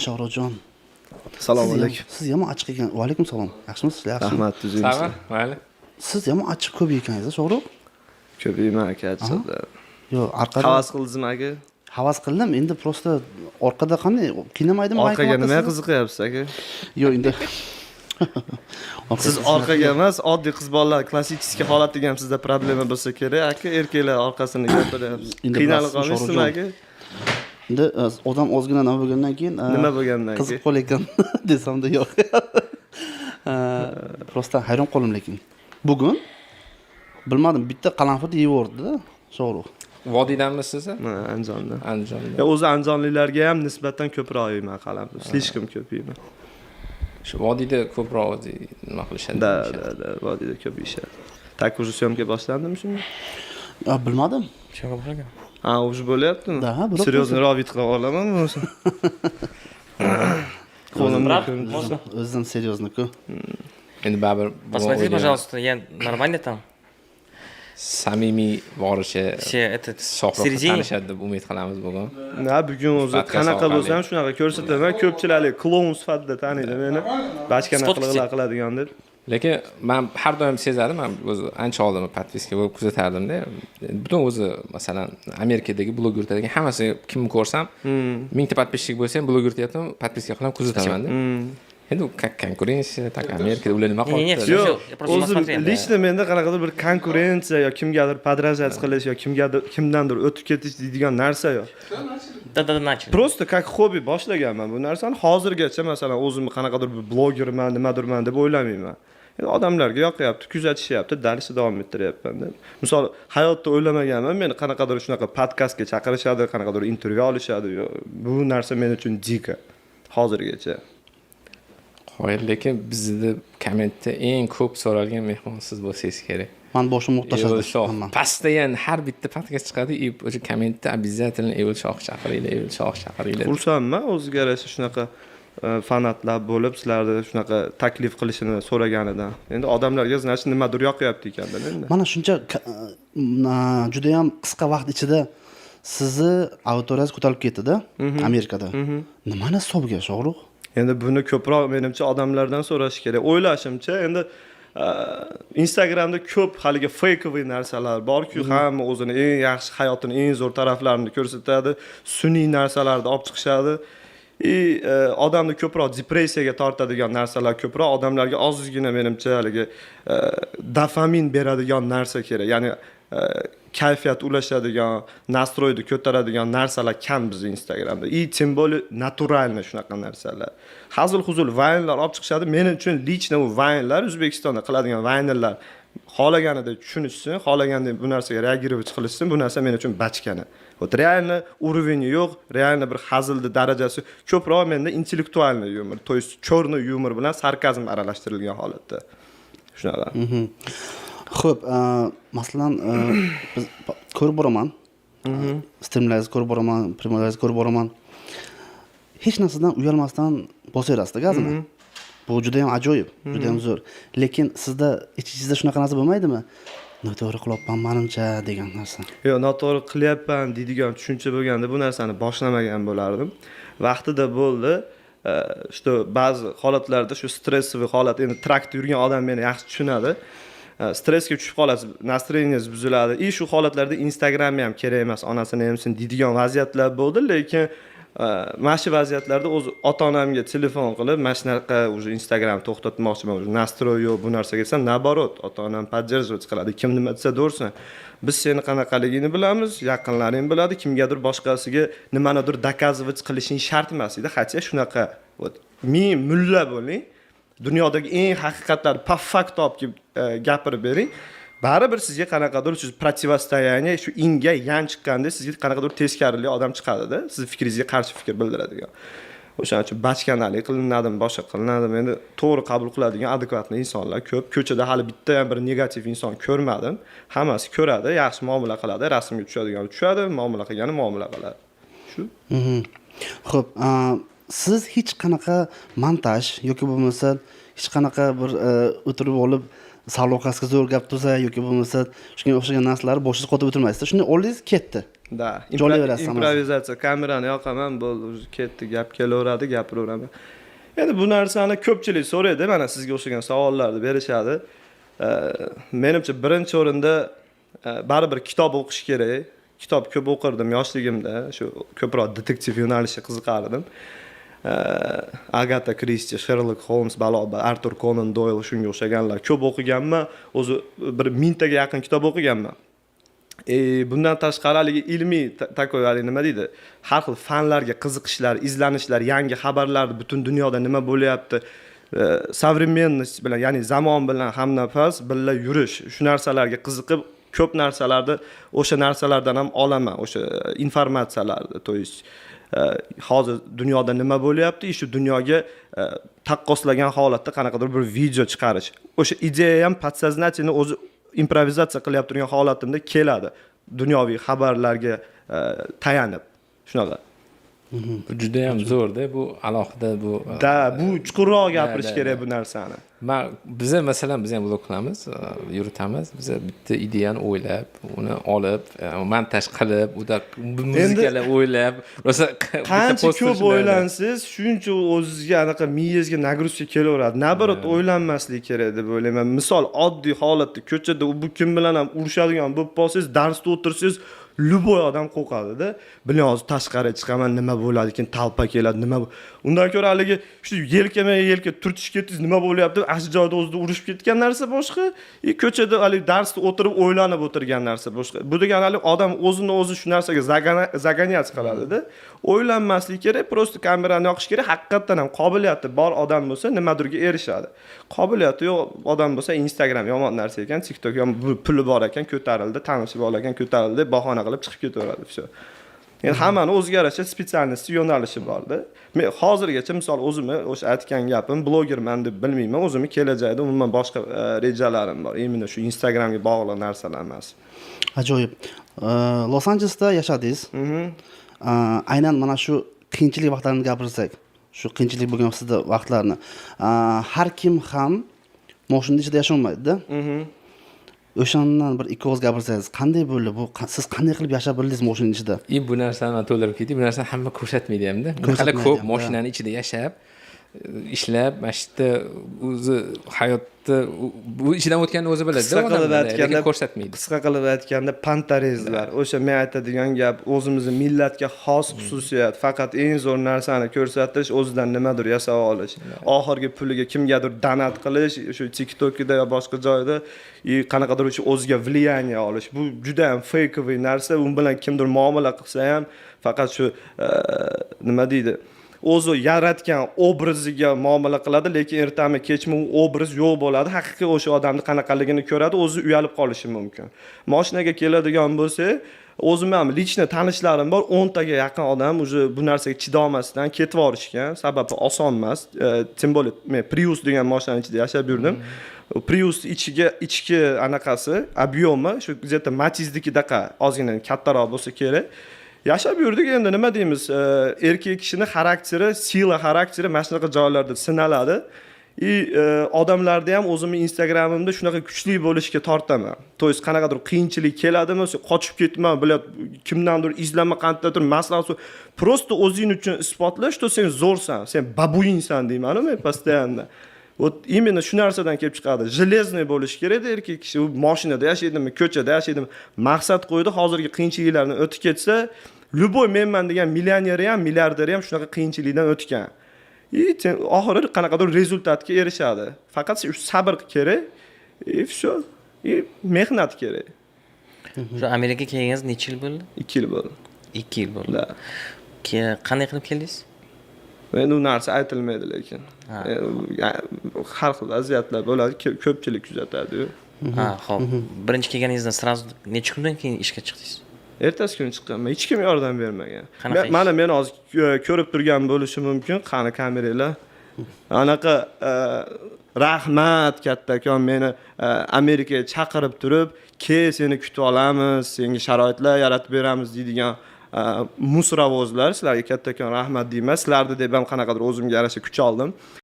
Shohruxjon. Assalomu alaykum. Siz ham ochiq ekan. Va alaykum salom. Yaxshimisiz? Yaxshimi? Rahmat, tuzingizmi? Sağ ol. Mayli. Siz ham ochiq ko'p ekansiz, Shohrux? Ko'payman aka, aytsa. Yo, orqada Havas qildingizmi aka? havas qildim. Endi prosta orqada qanday qiynamaydi Orqaga nima qiziqyapsiz aka? Yo, endi Siz orqaga emas, oddiy qiz bolalar klassik holat degan sizda problema bo'lsa kerak, aka, erkaklar orqasini gapiryapsiz. Qiynalib qolmaysizmi aka? Endi odam ozgina nima bo'lgandan keyin Nima bo'lgandan qiziq keyin? qo'layotgan desam-da yo'q. Prosta hayron qoldim lekin. Bugun bilmadim, bitta qalanfut yevordi-da, Shohrux. Vodiydanmisiz siz? Ha, Andijonda. Andijonda. Ya o'zi andijonliklarga ham nisbatan ko'proq yeyman qalamni. Slishkim ko'p yeyman. Shu vodiyda ko'proq nima qilishadi? Da, vodiyda ko'p yeyishadi. Tak уже syomka boshlandimi shunda? Bilmadim. Shunga boshlagan. Ha, уже bo'lyaptimi? Da, bo'lyapti. Серьезно ravit qila olamanmi o'zi? Qo'limni O'zim серьезно-ku. Endi baribir Посмотрите, пожалуйста, я нормально там? samimiy borishi, Все этот Shohruxga середине. tanishadi deb umid qilamiz bugun. Na, bugun o'zi qanaqa bo'lsa ham shunaqa ko'rsataman. Ko'pchilik kloun sifatida taniydi meni. Bachkana qiliqlar qiladigan deb. Lekin men har doim sezardim, men o'zi ancha oldin podpiska bo'lib kuzatardim-da. Butun o'zi masalan Amerikadagi blogerlarga hammasi kimni ko'rsam, 1000 ta podpischik bo'lsa ham bloger deyapman, podpiska qilib kuzataman-da. Endi konkurensiya, tak Amerikada ular nima Не, qildi? всё, Yo'q, я просто o'zi посмотрел. lично menda qanaqadir bir konkurensiya yo kimgadir podrazat qilish yo kimdandir o'tib ketish deydigan narsa yo'q. Да, начали. Просто как hobby boshlaganman bu narsani. Hozirgacha masalan o'zimni qanaqadir bir blogerman, nimadirman deb o'ylamayman. Endi odamlarga yoqyapti, kuzatishyapti, dalishni davom ettiryapman deb. Misol hayotda o'ylamaganman, meni qanaqadir shunaqa podkastga chaqirishadi, qanaqadir intervyu olishadi. Bu narsa men uchun dika hozirgacha. Qo'yil, lekin bizda kommentda eng ko'p so'ralgan mehmon siz bo'lsangiz kerak. Men boshim muhtashadi. Pastda yana har bitta podkast chiqadi, o'sha kommentda обязательно Evil Shoh chaqiringlar, Evil Shoh chaqiringlar. Xursandman o'ziga yarasha shunaqa fanatlar bo'lib, sizlarni shunaqa taklif qilishini so'raganidan. Endi odamlarga значит nimadir yoqyapti ekanda endi. Mana shuncha juda ham qisqa vaqt ichida sizni auditoriyasi ko'tarib ketdi-da Amerikada. Nimani hisobiga, Shohrux? Endi buni ko'proq menimcha odamlardan so'rash kerak. O'ylashimcha, endi Instagramda ko'p haligi fakeoviy narsalar bor-ku, hamma o'zini eng yaxshi hayotini, eng zo'r taraflarini ko'rsatadi, sun'iy narsalarni olib chiqishadi. Odamni ko'proq depressiyaga tortadigan narsalar ko'proq, odamlarga ozgina menimcha haligi dopamin beradigan narsa kerak. Ya'ni kayfiyat ulashadigan, nastroyni ko'taradigan narsalar kam biz Instagramda. Tем более naturalniy shunaqa narsalar. Hazil-huzul vaynlar olib chiqishadi. Men uchun lichna u vaynlar O'zbekistonda qiladigan vaynlar xolaganida tushunishsin, xolaganda bu narsaga reagировать qilishsin, bu narsa men uchun bachkana. Вот реально уровень yo'q, реально bir hazildi darajasi ko'proq menda intellektualniy yumor, то есть cho'rni yumor bilan sarkazm aralashtirilgan holatda. Shunaqa. Xo'p, masalan, biz ko'rib boraman. Streamlaringizni ko'rib boraman, primlaringizni ko'rib boraman. Hech narsadan uyalmasdan bosyapsiz-da gazini. Bu juda ham ajoyib, juda ham zo'r. Lekin sizda ichingizda shunaqa narsa bo'lmaydimi? Noto'g'ri qilyapman menimcha degan narsa. Yo'q, noto'g'ri qilyapman deydigan tushuncha bo'lganda bu narsani boshlamagan bo'lardim. Vaqtida bo'ldi. Что ba'zi holatlarda shu stressiy holat, endi traktda yurgan odam meni yaxshi tushunadi. Stressga tushib qolasiz, настроениyangiz buziladi. Shu holatlarda Instagramni ham kerak emas, onasini hamsin deydigan vaziyatlar bo'ldi, lekin mana shu vaziyatlarda o'z ota-onamga telefon qilib, mana shunaqa уже Instagram to'xtatmoqchiman, уже nastroy yo'q bu narsaga desam, наоборот, ota-onam поддерживать qiladi. Kim nima desa do'rsin. Biz seni qanaqaligini bilamiz, yaqinlaring biladi, kimgadir boshqasiga nimanidir доказывать qilishing shart emas edi. Hatcha shunaqa, men mulla bo'ling. Dunyodagi eng haqiqatlarni po fakt olib gapirib bering. Baribir sizga qanaqadir shu противостояние, shu inga yan chiqqanda sizga qanaqadir teskarili odam chiqadi-da, siz fikringizga qarshi fikr bildiradigan. O'shaning uchun bachkanalik qilinadimi, boshqa qilinadimi, endi to'g'ri qabul qiladigan adekvatli insonlar ko'p. Ko'chada hali bitta ham bir negativ inson ko'rmadim. Hammasi ko'radi, yaxshi muomala qiladi, rasmga tushadigan tushadi, muomala qilgani muomala qiladi. Shu. Xo'p, siz hech qanaqa montaj yoki bo'lmasa hech qanaqa bir o'tirib olib salokasga zo'r gap tursa yoki bo'lmasa shunga o'xshagan narsalarni boshsiz qotib o'tirmaysizda. Shunday oldingiz ketdi. Da, Jo'layverasiz hammasi. improvizatsiya, kamerani yoqaman, bo'ldi, o'zi ketdi, gap kelaveradi, gapiraveraman. Endi bu narsani ko'pchilik so'raydi, mana sizga o'xshagan savollarni berishadi. Menimcha birinchi o'rinda baribir kitob o'qish kerak. Kitob ko'p o'qirdim yoshligimda, shu ko'proq detektiv yo'nalishiga qiziqardim. Agatha Christie, Sherlock Holmes, Arthur Conan Doyle shunga o'xshaganlar ko'p o'qiganman. O'zi bir 1000 taga yaqin kitob o'qiganman. Bundan tashqari haligi ilmiy takoy nima deydi? Har xil fanlarga qiziqishlar, izlanishlar, yangi xabarlar, butun dunyoda nima bo'lyapti, savremenность bilan, ya'ni zamon bilan hamnafas birga yurish, shu narsalarga qiziqib, ko'p narsalarni o'sha narsalardan ham olaman, o'sha informatsiyalarni, to есть hozir dunyoda nima bo'lyapti, shu dunyoga taqqoslagan holatda qanaqadir bir video chiqarish. O'sha ideya ham podsoznательно o'zi improvizatsiya qilyapti turgan holatimda keladi. Dunyoviy xabarlarga tayanib. Shunaqa. Bu juda ham zo'rda, bu alohida bu. Bu chuqurroq gapirish kerak bu narsani. Biz masalan biz ham blog qilamiz, yuritamiz. Biz bitta ideyani o'ylab, uni olib, montaj qilib, unda muzikalar o'ylab, rosa qancha ko'p o'ylansiz, shuncha o'zingizga anaqa miyangizga nagruzka kelaveradi. Nabarot o'ylanmaslik kerak deb o'ylayman. Misol oddiy holatda ko'chada bu kim bilan ham urushadigan bo'lib qolsangiz, darsda o'tirsangiz, luboy odam qo'rqadi-da. Bilan hozir tashqariga chiqaman, nima bo'ladi ekan, talpa keladi, nima. Undan ko'ra haligi shu yelka turtish ketdingiz, nima bo'lyapti, ash joyda o'zida urushib ketgan narsa boshqa, ko'chada haligi darsda o'tirib o'ylanib o'tirgan narsa boshqa. Bu degani haligi odam o'zini o'zi shu narsaga zaganiyat qiladi-da. O'ylanmaslik kerak, prosta kamerani yoqish kerak. Haqiqatan ham qobiliyati bor odam bo'lsa, nimadirga erishadi. Qobiliyati yo'q odam bo'lsa, Instagram yomon narsa ekan, TikTok ham puli bor ekan, ko'tarildi, tanishi bor ekan, ko'tarildi, bahona qilib chiqib ketaveradi shu. Endi hammani o'ziga yarasha spesialist yo'nalishi bor-da. Men hozirgacha misol o'zimni o'sha aytgan gapim blogerman deb bilmayman, o'zimni kelajakda umuman boshqa rejalarim bor. Imенно shu Instagramga bog'liq narsalar emas. Ajoyib. Los Anjelesda yashadingiz. Aynan mana shu qiyinchilik vaqtlarini gapirsak, shu qiyinchilik bo'lgan sizda vaqtlarni, har kim ham mashina ichida yasholmaydi-da. O'shandan bir ikki og'iz gapirsangiz, qanday bo'ldi bu? Siz qanday qilib yashab bildingiz mashina ichida? Bu narsani men to'ldirib ketdim. Bu narsani hamma ko'rsatmaydi hamda. Hali ko'p mashinani ichida yashab, ishlab, mana shu yerda o'zi hayotda bu ichidan o'tganni o'zi biladi-da, lekin ko'rsatmaydi. Qisqa qilib aytganda pantarezlar, o'sha men aytadigan gap, o'zimizning millatga xos xususiyat, faqat eng zo'r narsani ko'rsatish, o'zidan nimadir yasab olish. Oxirgi puliga kimgadir donat qilish, shu TikTokda yo boshqa joyda qanaqadir shu o'ziga влияние olish. Bu juda ham fakeoviy narsa, u bilan kimdir muomala qilsa ham faqat shu nima deydi? O'zi yaratgan obraziga muomala qiladi, lekin ertami kechmi u obraz yo'q bo'ladi. Haqiqiy o'sha odamni qanaqaligini ko'radi, o'zi uyalib qolishi mumkin. Mashinaga keladigan bo'lsa, o'zim ham lichni tanishlarim bor, 10 taga yaqin odam o'zi bu narsaga chidamasdan ketib yorishgan. Sababi oson emas. Tim bo'lib men Prius degan mashinaning ichida yashab yurdim. Prius ichki anaqasi, obyomi shu где-то Matiznikidaqa ozgina kattaroq bo'lsa kerak. Yashab yurdik, endi nima deymiz, erkak kishining xarakteri, sila xarakteri mana shunaqa joylarda sinaladi. Odamlarda ham o'zimni Instagramimda shunaqa kuchli bo'lishga tortaman. To есть qanaqadir qiyinchilik keladimi, qochib ketman, bilib kimdandir izlama qandadir maslahat, просто o'zing uchun isbotlash, to sen zo'rsan, sen babuyinsan deyman men постоянно. Вот именно shu narsadan kelib chiqadi. Железный bo'lish kerak erkak kishi. U mashinada yashaydimi, ko'chada yashaydimi, maqsad qo'ydi, hozirgi qiyinchiliklarni o'tib ketsa, любой menman degan millioneri ham, milliarderi ham shunaqa qiyinchilikdan o'tgan. Oxiri qanaqadir rezultatga erishadi. Faqat shu sabr kerak, всё. Mehnat kerak. Shu Amerikaga kelganingiz necha yil bo'ldi? 2 yil bo'ldi. 2 yil bo'ldi. Qanday qilib keldingiz? Endi u narsa aytilmaydi lekin. Har xil vaziyatlar bo'ladi, ko'pchilik kuzatadi-yu. Xo'p. Birinchi kelganingizdan sразу necha kundan keyin ishga chiqdingiz? Ertasi kuni chiqqanman. Hech kim yordam bermagan. Qanaqa Mana men hozir ko'rib turgan bo'lishi mumkin, qani kameralar. Anaqa rahmat kattakon meni Amerikaga chaqirib turib, seni kutib olamiz, senga sharoitlar yaratib beramiz deydigan musravozlar, sizlarga kattakon rahmat deyman. Sizlarni deb ham qanaqadir o'zimga yarasha kuch oldim.